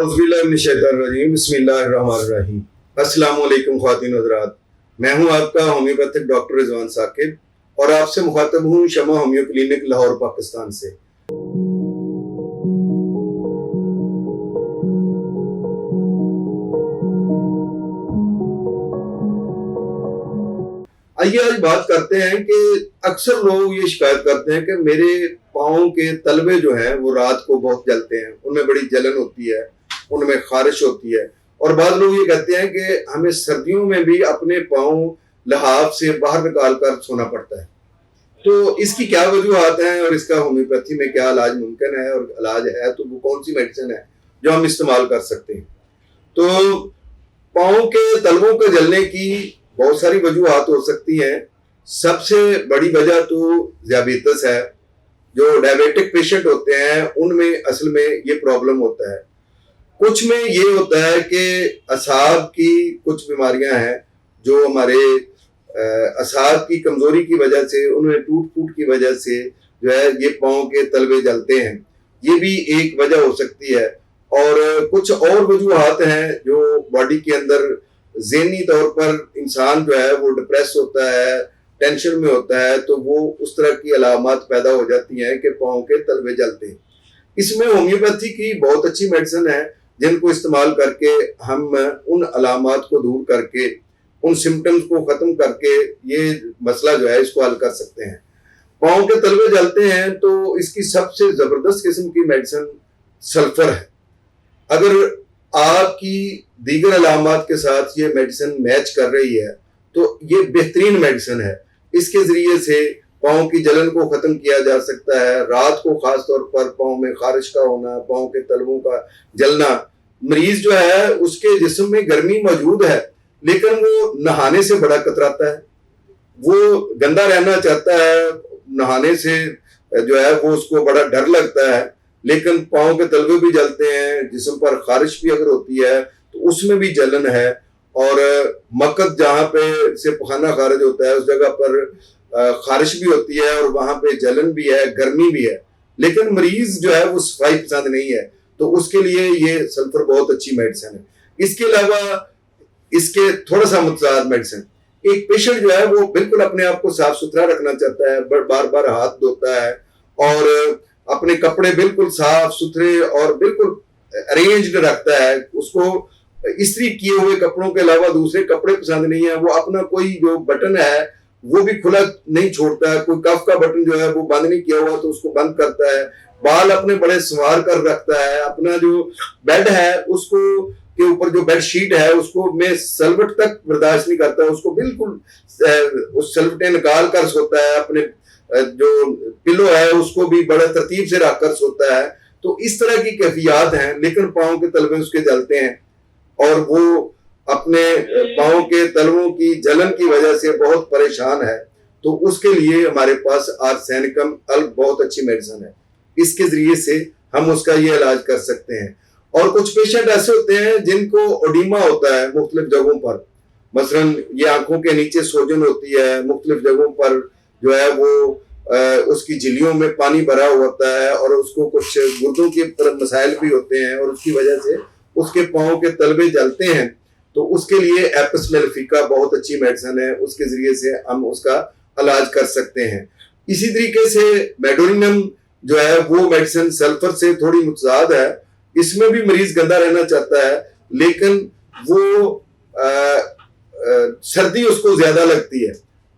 औज़ुबिल्लाहिमिनश्शैतानिर्रजीम बिस्मिल्लाहिर्रहमानिर्रहीम। अस्सलामु अलैकुम ख़वातीन हज़रात, मैं हूं आपका होम्योपैथिक डॉक्टर रिजवान साकिब और आपसे मुखातब हूं शमा होम्यो क्लिनिक लाहौर पाकिस्तान से। आइए आज बात करते हैं कि अक्सर लोग ये शिकायत करते हैं कि मेरे पाँव के तलवे जो हैं वो रात को बहुत जलते हैं, उनमें बड़ी जलन होती है, उनमें खारिश होती है। और बाद लोग ये कहते हैं कि हमें सर्दियों में भी अपने पाँव लहाफ से बाहर निकाल कर सोना पड़ता है। तो इसकी क्या वजूहत हैं और इसका होम्योपैथी में क्या इलाज मुमकिन है, और इलाज है तो वो कौन सी मेडिसिन है जो हम इस्तेमाल कर सकते हैं। तो पाँव के तलवों के जलने की बहुत सारी वजूहत हो सकती हैं। सबसे बड़ी वजह तो ज़ियाबितस है। जो डायबिटिक पेशेंट होते हैं उनमें असल में ये प्रॉब्लम होता है। कुछ में ये होता है कि असाब की कुछ बीमारियां हैं जो हमारे असाब की कमजोरी की वजह से, उनमें टूट फूट की वजह से जो है ये पाँव के तलवे जलते हैं, ये भी एक वजह हो सकती है। और कुछ और वजूहत हैं जो बॉडी के अंदर ज़हनी तौर पर इंसान जो है वो डिप्रेस होता है, टेंशन में होता है, तो वो उस तरह की अलामत पैदा हो जाती हैं कि पाँव के तलवे जलते हैं। इसमें होम्योपैथी की बहुत अच्छी मेडिसिन है जिनको इस्तेमाल करके हम उन अलामत को दूर करके, उन सिम्टम्स को ख़त्म करके ये मसला जो है इसको हल कर सकते हैं। पाँव के तलवे जलते हैं तो इसकी सबसे ज़बरदस्त किस्म की मेडिसिन सल्फर है। अगर आपकी दीगर अलामत के साथ ये मेडिसिन मैच कर रही है तो ये बेहतरीन मेडिसिन है। इसके ज़रिए से पाँव की जलन को ख़त्म किया जा सकता है। रात को ख़ास तौर पर पाँव में खारिश का होना, पाँव के तलवों का जलना, मरीज़ जो है उसके जिस्म में गर्मी मौजूद है लेकिन वो नहाने से बड़ा कतराता है, वो गंदा रहना चाहता है, नहाने से जो है वो उसको बड़ा डर लगता है। लेकिन पाँव के तलवे भी जलते हैं, जिस्म पर खारिश भी अगर होती है तो उसमें भी जलन है। और मकत जहाँ पे से पखाना खारिज होता है उस जगह पर खारिश भी होती है और वहाँ पे जलन भी है, गर्मी भी है, लेकिन मरीज जो है वो सफाई पसंद नहीं है, तो उसके लिए ये सल्फर बहुत अच्छी मेडिसिन है। इसके अलावा इसके थोड़ा सा मुतज़ाद मेडिसिन, एक पेशेंट जो है वो बिल्कुल अपने आप को साफ सुथरा रखना चाहता है, बार बार हाथ धोता है और अपने कपड़े बिल्कुल साफ सुथरे और बिल्कुल अरेंज्ड रखता है, उसको इस्त्री किए हुए कपड़ों के अलावा दूसरे कपड़े पसंद नहीं है, वो अपना कोई जो बटन है वो भी खुला नहीं छोड़ता है, कोई कफ का बटन जो है वो बंद नहीं किया हुआ तो उसको बंद करता है, बाल अपने बड़े संवार कर रखता है, अपना जो बेड है उसको के ऊपर जो बेड शीट है उसको में सलवट तक बर्दाश्त नहीं करता, उसको बिल्कुल उस सलवटें निकाल कर सोता है, अपने जो पिलो है उसको भी बड़े तरतीब से रखकर सोता है। तो इस तरह की कैफियत हैं, लेकिन पाँव के तलवे उसके जलते हैं और वो अपने पाँव के तलवों की जलन की वजह से बहुत परेशान है। तो उसके लिए हमारे पास आर्सेनिकम अल्ब बहुत अच्छी मेडिसिन है, इसके जरिए से हम उसका ये इलाज कर सकते हैं। और कुछ पेशेंट ऐसे होते हैं जिनको ओडीमा होता है मुख्तलिफ जगहों पर, मसलन ये आंखों के नीचे सोजन होती है, मुख्तलिफ जगहों पर जो है वो उसकी झिल्लियों में पानी भरा होता है और उसको कुछ गुर्दों के मसाइल भी होते हैं और उसकी वजह से उसके पाँव के तलवे जलते हैं। तो उसके लिए एपिस मेलिफिका बहुत अच्छी मेडिसिन है, उसके जरिए से हम उसका इलाज कर सकते हैं। इसी तरीके से मेडोनियम जो है वो मेडिसिन सल्फर से थोड़ी मुतज़ाद है, इसमें भी मरीज गंदा रहना चाहता है लेकिन वो सर्दी उसको ज्यादा लगती है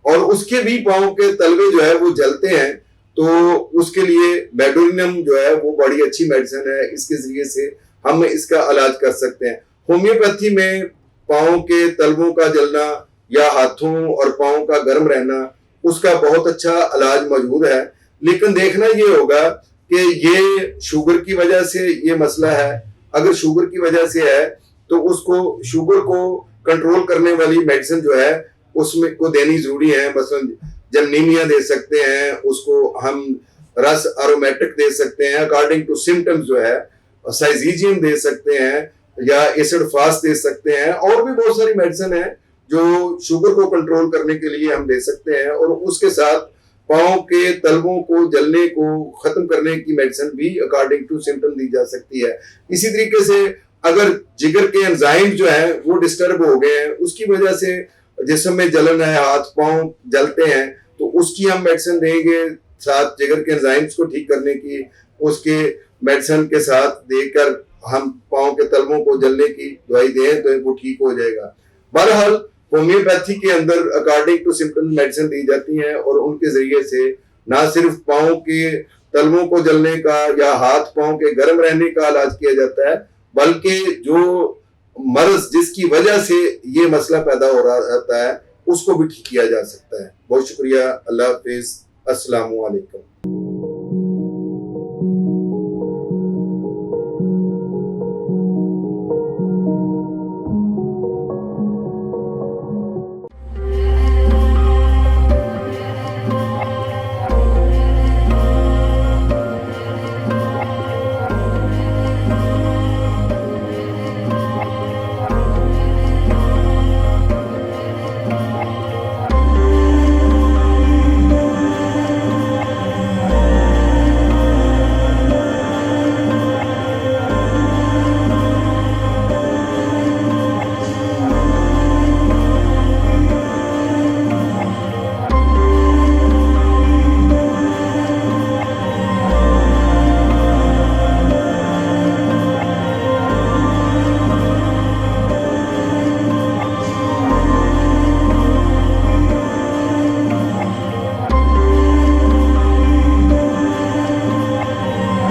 और उसके भी पाँव के तलवे जो है वो जलते हैं। तो उसके लिए मेडोनियम जो है वो बड़ी अच्छी मेडिसिन है, इसके जरिए से हम इसका इलाज कर सकते हैं। होम्योपैथी में पाँव के तलवों का जलना या हाथों और पाँव का गर्म रहना उसका बहुत अच्छा इलाज मौजूद है, लेकिन देखना ये होगा कि ये शुगर की वजह से ये मसला है। अगर शुगर की वजह से है तो उसको शुगर को कंट्रोल करने वाली मेडिसिन जो है उसमें को देनी जरूरी है। मसलन जमनीमिया दे सकते हैं, उसको हम रस एरोमेटिक दे सकते हैं अकॉर्डिंग टू सिम्टम्स जो है, साइजीजियम दे सकते हैं या एसिड फास्ट दे सकते हैं, और भी बहुत सारी मेडिसिन है जो शुगर को कंट्रोल करने के लिए हम दे सकते हैं। और उसके साथ पाँव के तलवों को जलने को खत्म करने की मेडिसिन भी अकॉर्डिंग टू सिम्टम दी जा सकती है। इसी तरीके से अगर जिगर के एंजाइम जो है वो डिस्टर्ब हो गए हैं, उसकी वजह से जिस्म में जलन है, हाथ पांव जलते हैं, तो उसकी हम मेडिसिन देंगे, साथ जिगर के एंजाइम्स को ठीक करने की उसके मेडिसिन के साथ देकर हम पांव के तलवों को जलने की दवाई दें तो वो ठीक हो जाएगा। बहरहाल होम्योपैथी के अंदर अकॉर्डिंग टू सिम्टम मेडिसिन दी जाती हैं और उनके जरिए से ना सिर्फ पांव के तलवों को जलने का या हाथ पांव के गर्म रहने का इलाज किया जाता है, बल्कि जो मर्ज जिसकी वजह से ये मसला पैदा हो रहा रहता है उसको भी ठीक किया जा सकता है। बहुत शुक्रिया। अल्लाह हाफिज। अस्सलामु अलैकुम।